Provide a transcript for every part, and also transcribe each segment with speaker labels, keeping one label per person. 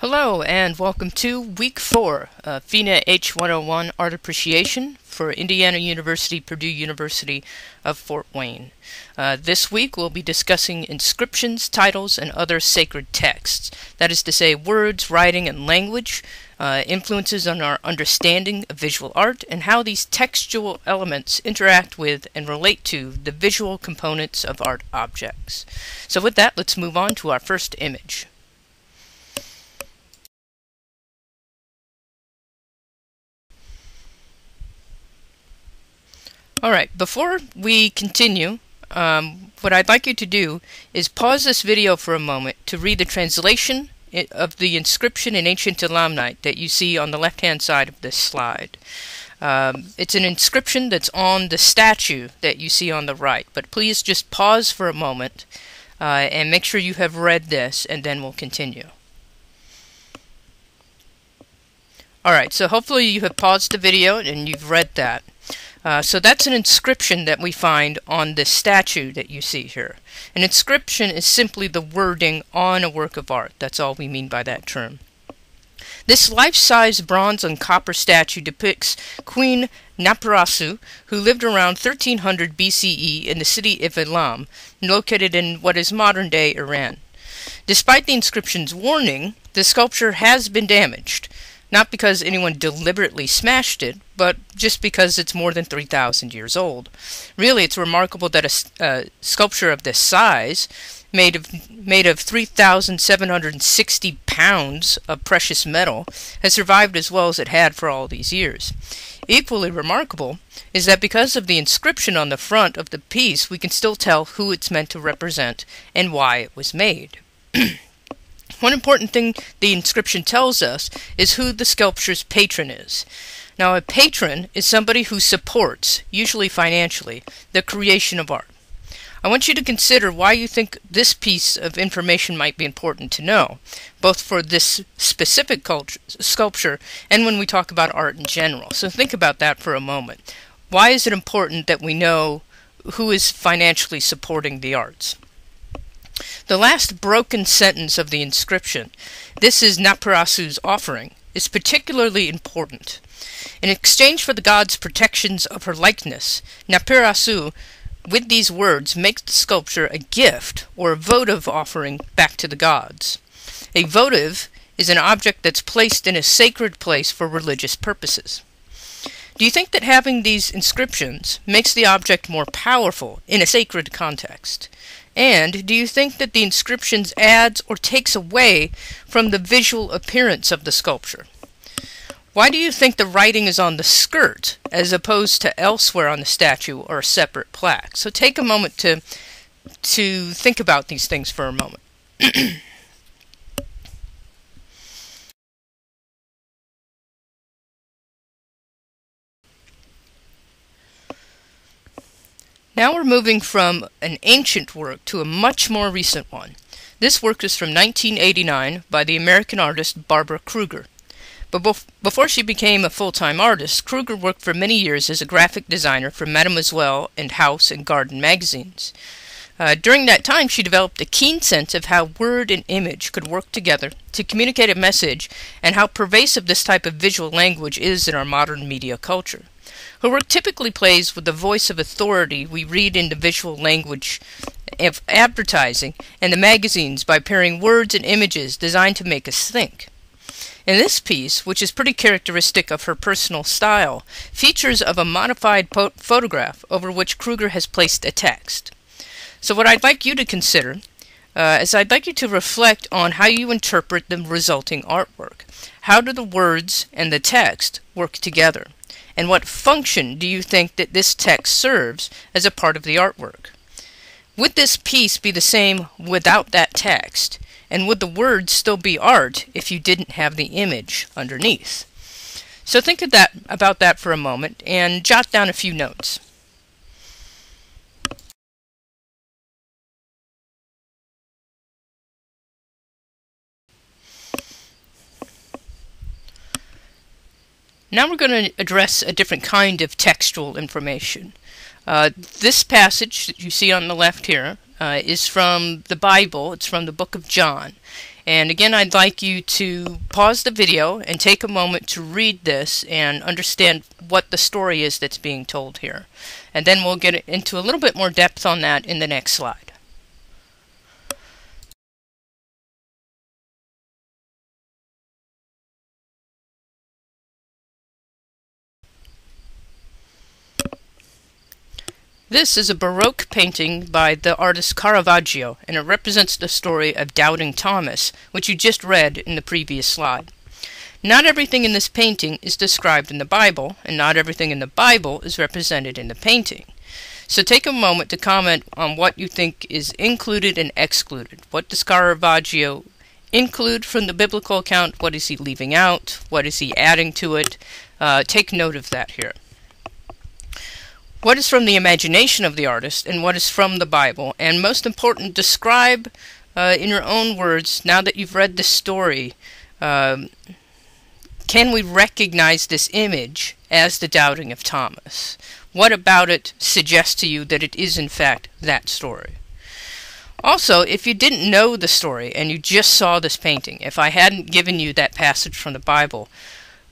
Speaker 1: Hello and welcome to Week 4 of FINA H101 Art Appreciation for Indiana University-Purdue University of Fort Wayne. This week we'll be discussing inscriptions, titles, and other sacred texts. That is to say, words, writing, and language, influences on our understanding of visual art, and how these textual elements interact with and relate to the visual components of art objects. So with that, let's move on to our first image. Alright, before we continue, what I'd like you to do is pause this video for a moment to read the translation of the inscription in ancient Elamite that you see on the left-hand side of this slide. It's an inscription that's on the statue that you see on the right, but please just pause for a moment and make sure you have read this, and then we'll continue. Alright, so hopefully you have paused the video and you've read that. So that's an inscription that we find on this statue that you see here. An inscription is simply the wording on a work of art. That's all we mean by that term. This life-size bronze and copper statue depicts Queen Naparasu, who lived around 1300 BCE in the city of Elam, located in what is modern-day Iran. Despite the inscription's warning, the sculpture has been damaged. Not because anyone deliberately smashed it, but just because it's more than 3,000 years old. Really, it's remarkable that a sculpture of this size, made of 3,760 pounds of precious metal, has survived as well as it had for all these years. Equally remarkable is that because of the inscription on the front of the piece, we can still tell who it's meant to represent and why it was made. One important thing the inscription tells us is who the sculpture's patron is. Now, a patron is somebody who supports, usually financially, the creation of art. I want you to consider why you think this piece of information might be important to know, both for this specific sculpture and when we talk about art in general. So think about that for a moment. Why is it important that we know who is financially supporting the arts? The last broken sentence of the inscription, "This is Naparasu's offering," is particularly important. In exchange for the god's protections of her likeness, Naparasu, with these words, makes the sculpture a gift or a votive offering back to the gods. A votive is an object that's placed in a sacred place for religious purposes. Do you think that having these inscriptions makes the object more powerful in a sacred context? And do you think that the inscriptions adds or takes away from the visual appearance of the sculpture? Why do you think the writing is on the skirt as opposed to elsewhere on the statue or a separate plaque? So take a moment to think about these things for a moment. Now we're moving from an ancient work to a much more recent one. This work is from 1989 by the American artist Barbara Kruger. But before she became a full-time artist, Kruger worked for many years as a graphic designer for Mademoiselle and House and Garden magazines. During that time, she developed a keen sense of how word and image could work together to communicate a message, and how pervasive this type of visual language is in our modern media culture. Her work typically plays with the voice of authority we read in the visual language of advertising and the magazines by pairing words and images designed to make us think. In this piece, which is pretty characteristic of her personal style, features of a modified photograph over which Kruger has placed a text. So what I'd like you to consider is I'd like you to reflect on how you interpret the resulting artwork. How do the words and the text work together? And what function do you think that this text serves as a part of the artwork? Would this piece be the same without that text? And would the words still be art if you didn't have the image underneath? So think of about that for a moment and jot down a few notes. Now we're going to address a different kind of textual information. This passage that you see on the left here is from the Bible. It's from the book of John. And again, I'd like you to pause the video and take a moment to read this and understand what the story is that's being told here. And then we'll get into a little bit more depth on that in the next slide. This is a Baroque painting by the artist Caravaggio, and it represents the story of Doubting Thomas, which you just read in the previous slide. Not everything in this painting is described in the Bible, and not everything in the Bible is represented in the painting. So take a moment to comment on what you think is included and excluded. What does Caravaggio include from the biblical account? What is he leaving out? What is he adding to it? Take note of that here. What is from the imagination of the artist, and what is from the Bible? And most important, describe in your own words, now that you've read the story, can we recognize this image as the doubting of Thomas? What about it suggests to you that it is in fact that story? Also, if you didn't know the story and you just saw this painting, if I hadn't given you that passage from the Bible,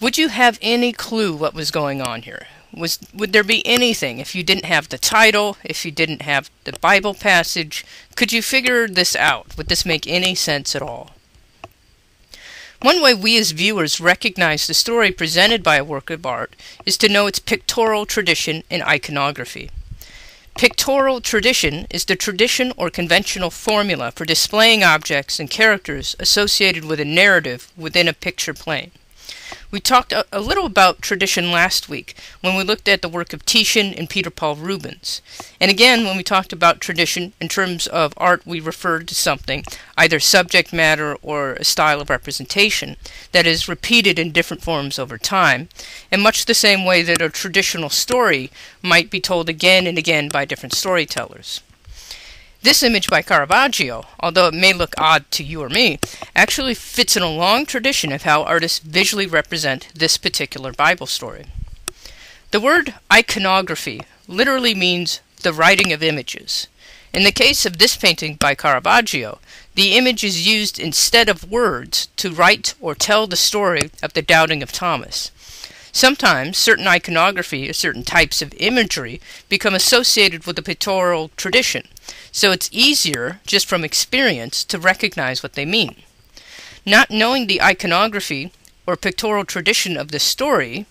Speaker 1: would you have any clue what was going on here? Would there be anything, if you didn't have the title, if you didn't have the Bible passage, could you figure this out? Would this make any sense at all? One way we as viewers recognize the story presented by a work of art is to know its pictorial tradition and iconography. Pictorial tradition is the tradition or conventional formula for displaying objects and characters associated with a narrative within a picture plane. We talked a little about tradition last week when we looked at the work of Titian and Peter Paul Rubens. And again, when we talked about tradition in terms of art, we referred to something, either subject matter or a style of representation, that is repeated in different forms over time, in much the same way that a traditional story might be told again and again by different storytellers. This image by Caravaggio, although it may look odd to you or me, actually fits in a long tradition of how artists visually represent this particular Bible story. The word iconography literally means the writing of images. In the case of this painting by Caravaggio, the image is used instead of words to write or tell the story of the doubting of Thomas. Sometimes certain iconography or certain types of imagery become associated with the pictorial tradition, so it's easier, just from experience, to recognize what they mean. Not knowing the iconography or pictorial tradition of the story,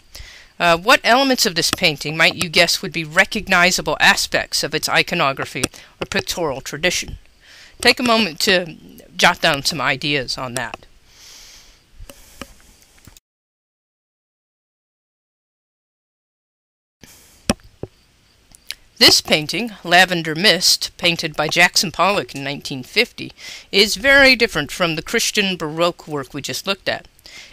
Speaker 1: what elements of this painting might you guess would be recognizable aspects of its iconography or pictorial tradition? Take a moment to jot down some ideas on that. This painting, Lavender Mist, painted by Jackson Pollock in 1950, is very different from the Christian Baroque work we just looked at.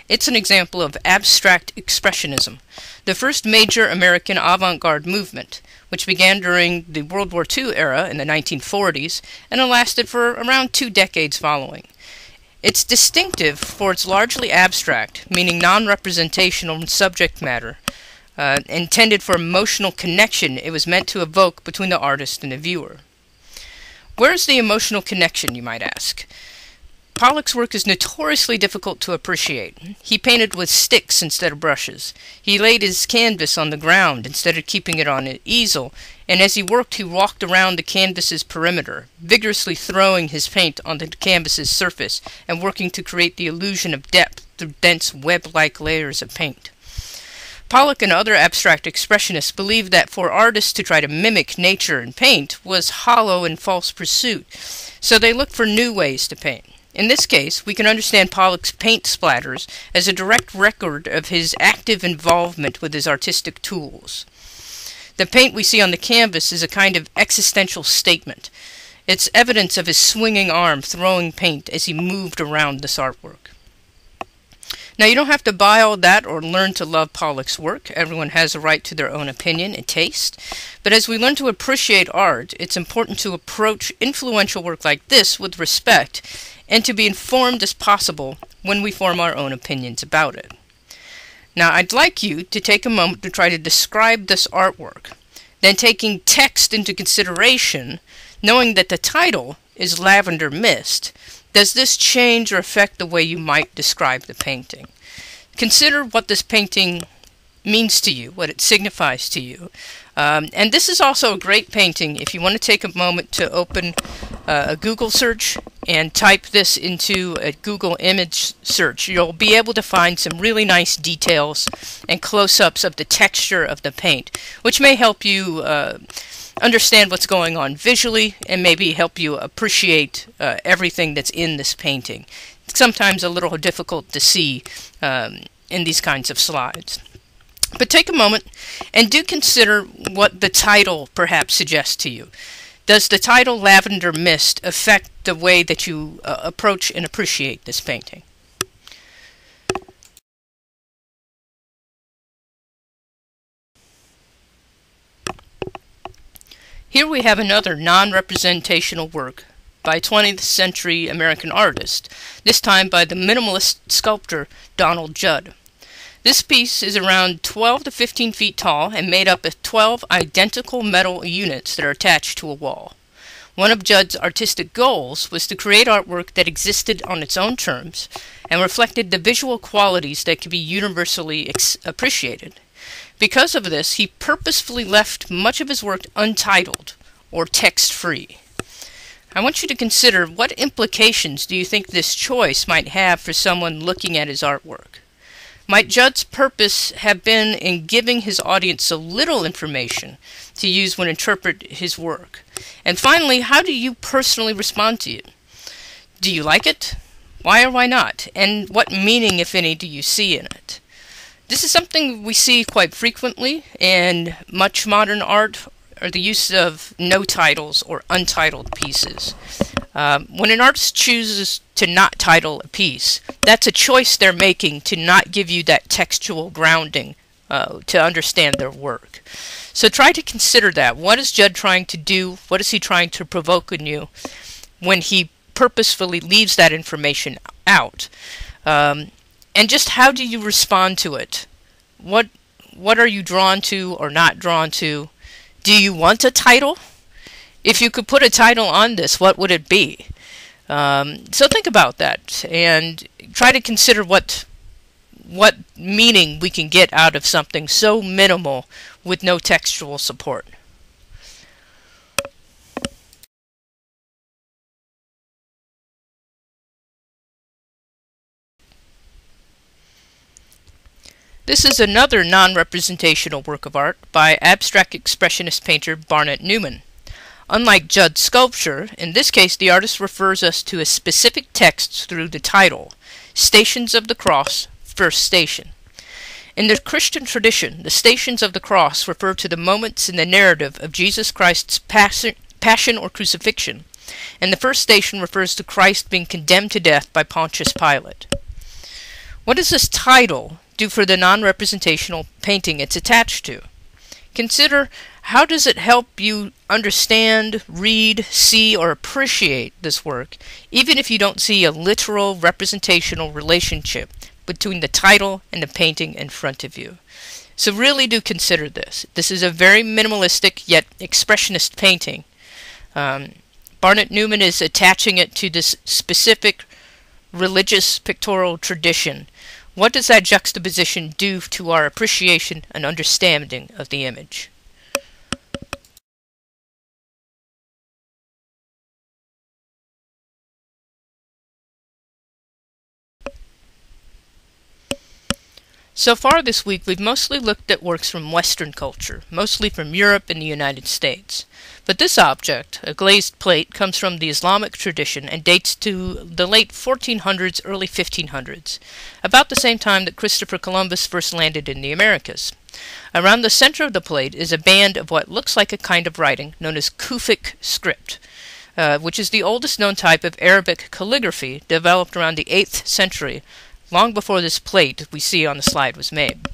Speaker 1: It's an example of abstract expressionism, the first major American avant-garde movement, which began during the World War II era in the 1940s and lasted for around 2 decades following. It's distinctive for its largely abstract, meaning non-representational subject matter, intended for emotional connection it was meant to evoke between the artist and the viewer. Where's the emotional connection, you might ask? Pollock's work is notoriously difficult to appreciate. He painted with sticks instead of brushes. He laid his canvas on the ground instead of keeping it on an easel, and as he worked around the canvas's perimeter, vigorously throwing his paint on the canvas's surface and working to create the illusion of depth through dense web-like layers of paint. Pollock and other abstract expressionists believed that for artists to try to mimic nature and paint was hollow and false pursuit, so they looked for new ways to paint. In this case, we can understand Pollock's paint splatters as a direct record of his active involvement with his artistic tools. The paint we see on the canvas is a kind of existential statement. It's evidence of his swinging arm throwing paint as he moved around this artwork. Now, you don't have to buy all that or learn to love Pollock's work. Everyone has a right to their own opinion and taste. But as we learn to appreciate art, it's important to approach influential work like this with respect and to be informed as possible when we form our own opinions about it. Now, I'd like you to take a moment to try to describe this artwork. Then, taking text into consideration, Knowing that the title is Lavender Mist, does this change or affect the way you might describe the painting? Consider what this painting means to you, what it signifies to you. And this is also a great painting if you want to take a moment to open a Google search and type this into a Google image search. You'll be able to find some really nice details and close-ups of the texture of the paint, which may help you understand what's going on visually and maybe help you appreciate everything that's in this painting. It's sometimes a little difficult to see in these kinds of slides. But take a moment and do consider what the title perhaps suggests to you. Does the title Lavender Mist affect the way that you approach and appreciate this painting? Here we have another non-representational work by a 20th century American artist, this time by the minimalist sculptor Donald Judd. This piece is around 12 to 15 feet tall and made up of 12 identical metal units that are attached to a wall. One of Judd's artistic goals was to create artwork that existed on its own terms and reflected the visual qualities that could be universally appreciated. Because of this, he purposefully left much of his work untitled or text-free. I want you to consider what implications do you think this choice might have for someone looking at his artwork. Might Judd's purpose have been in giving his audience so little information to use when interpret his work? And finally, how do you personally respond to it? Do you like it? Why or why not? And what meaning, if any, do you see in it? This is something we see quite frequently in much modern art, or the use of no titles or untitled pieces. When an artist chooses to not title a piece, that's a choice they're making to not give you that textual grounding to understand their work. So try to consider that. What is Judd trying to do? What is he trying to provoke in you when he purposefully leaves that information out? And just how do you respond to it? What are you drawn to or not drawn to? Do you want a title? If you could put a title on this, what would it be? So think about that and try to consider what meaning we can get out of something so minimal with no textual support. This is another non-representational work of art by abstract expressionist painter Barnett Newman. Unlike Judd's sculpture, in this case the artist refers us to a specific text through the title, Stations of the Cross, First Station. In the Christian tradition, the Stations of the Cross refer to the moments in the narrative of Jesus Christ's passion or crucifixion, and the first station refers to Christ being condemned to death by Pontius Pilate. What does this title do for the non-representational painting it's attached to? Consider, how does it help you understand, read, see, or appreciate this work, even if you don't see a literal representational relationship between the title and the painting in front of you? So really do consider this. This is a very minimalistic yet expressionist painting. Barnett Newman is attaching it to this specific religious pictorial tradition. What does that juxtaposition do to our appreciation and understanding of the image? So far this week we've mostly looked at works from Western culture, mostly from Europe and the United States. But this object, a glazed plate, comes from the Islamic tradition and dates to the late 1400s, early 1500s, about the same time that Christopher Columbus first landed in the Americas. Around the center of the plate is a band of what looks like a kind of writing known as Kuvak script, which is the oldest known type of Arabic calligraphy developed around the 8th century, long before this plate we see on the slide was made.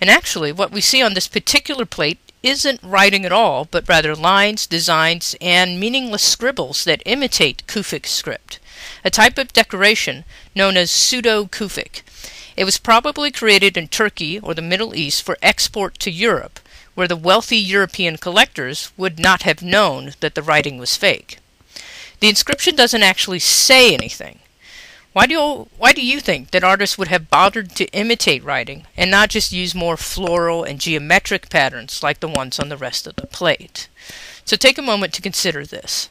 Speaker 1: And actually, what we see on this particular plate isn't writing at all, but rather lines, designs, and meaningless scribbles that imitate Kuvak script, a type of decoration known as Pseudo Kuvak. It was probably created in Turkey or the Middle East for export to Europe, where the wealthy European collectors would not have known that the writing was fake. The inscription doesn't actually say anything. Why do you think that artists would have bothered to imitate writing and not just use more floral and geometric patterns like the ones on the rest of the plate? So take a moment to consider this.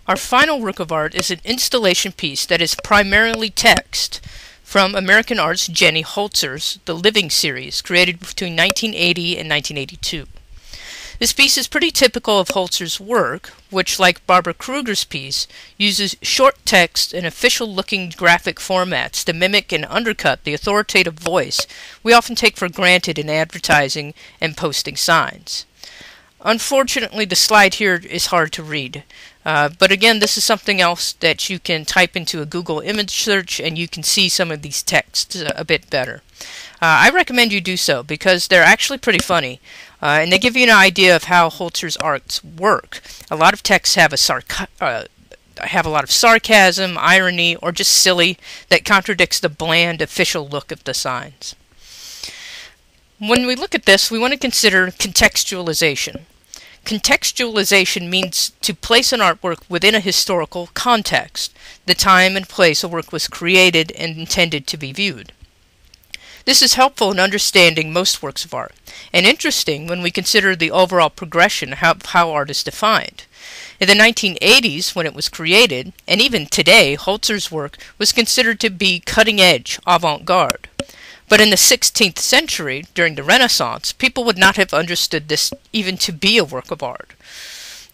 Speaker 1: Our final work of art is an installation piece that is primarily text from American artist Jenny Holzer's The Living series, created between 1980 and 1982. This piece is pretty typical of Holzer's work, which, like Barbara Kruger's piece, uses short text and official-looking graphic formats to mimic and undercut the authoritative voice we often take for granted in advertising and posting signs. Unfortunately, the slide here is hard to read. But again, this is something else that you can type into a Google image search and you can see some of these texts a bit better. I recommend you do so because they're actually pretty funny. And they give you an idea of how Holzer's arts work. A lot of texts have a lot of sarcasm, irony, or just silly that contradicts the bland official look of the signs. When we look at this, we want to consider contextualization. Contextualization means to place an artwork within a historical context, the time and place a work was created and intended to be viewed. This is helpful in understanding most works of art, and interesting when we consider the overall progression of how art is defined. In the 1980s, when it was created, and even today, Holzer's work was considered to be cutting-edge, avant-garde. But in the 16th century, during the Renaissance, people would not have understood this even to be a work of art.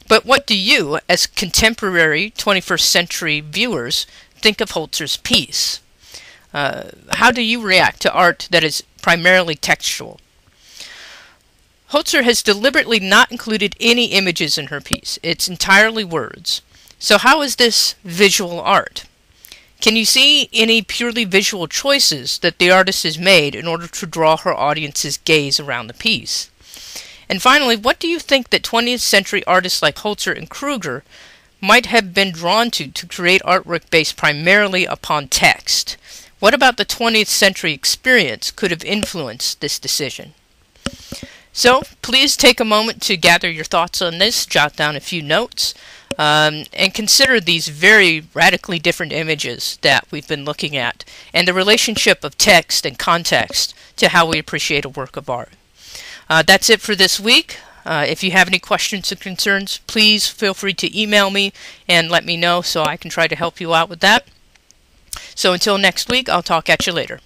Speaker 1: But what do you, as contemporary 21st century viewers, think of Holzer's piece? How do you react to art that is primarily textual? Holzer has deliberately not included any images in her piece. It's entirely words. So how is this visual art? Can you see any purely visual choices that the artist has made in order to draw her audience's gaze around the piece? And finally, what do you think that 20th century artists like Holzer and Kruger might have been drawn to create artwork based primarily upon text? What about the 20th century experience could have influenced this decision? So, please take a moment to gather your thoughts on this, jot down a few notes, and consider these very radically different images that we've been looking at, and the relationship of text and context to how we appreciate a work of art. That's it for this week. If you have any questions or concerns, please feel free to email me and let me know so I can try to help you out with that. So until next week, I'll talk at you later.